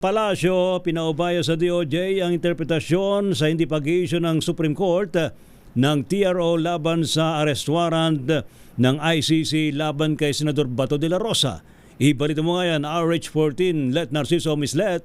Palasyo, pinaubaya sa DOJ ang interpretasyon sa hindi pag-i-issue ng Supreme Court ng TRO laban sa arrest warrant ng ICC laban kay Senador Bato de la Rosa. Ibalita mo nga yan, RH14, Let Narciso, Miss Let.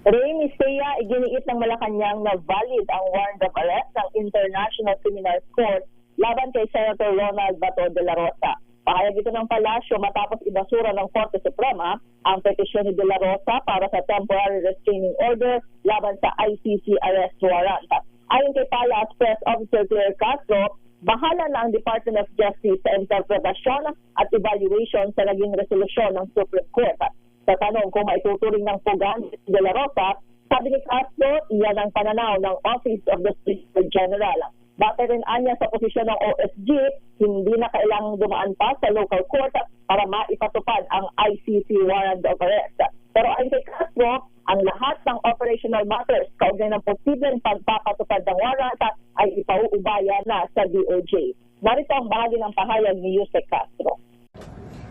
Ray Mistea, iginiit ng Malacanang na valid ang warrant of arrest ng International Criminal Court laban kay Senator Ronald Bato de la Rosa. Pahayag ito ng Palasyo matapos ibasura ng Korte Suprema ang petisyon ni De La Rosa para sa temporary restraining order laban sa ICC arrest warrant. Ayon kay Palace Press Officer Claire Castro, bahala na ang Department of Justice sa interpretasyon at evaluation sa naging resolusyon ng Supreme Court. Sa tanong kung maituturing ng pugan si De La Rosa, sabi ni Castro, iyan ang pananaw ng Office of the Solicitor General. Batay rin anya sa posisyon ng OSG, hindi na kailangang dumaan pa sa local court para maipatupad ang ICC warrant of arrest. Pero ayon kay Castro, ang lahat ng operational matters kaugnay ng posibleng pagpapatupad ng warrant ay ipauubaya na sa DOJ. Narito ang bahagi ng pahayag ni Yusek Castro.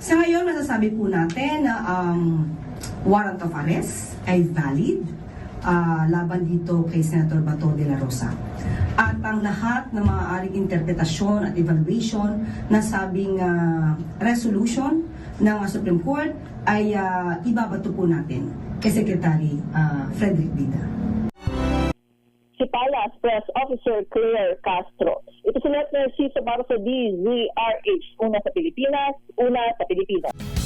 Sa ngayon, masasabi po natin na ang warrant of arrest ay valid laban dito kay Senator Bato de la Rosa. At ang lahat ng maaaring interpretasyon at evaluation na sabing resolution ng Supreme Court ay ibabato po natin kay Secretary Frederick Bida. Si Palace Press Officer Claire Castro. Ito si Let Narciso para sa DZRH. Una sa Pilipinas, una sa Pilipinas.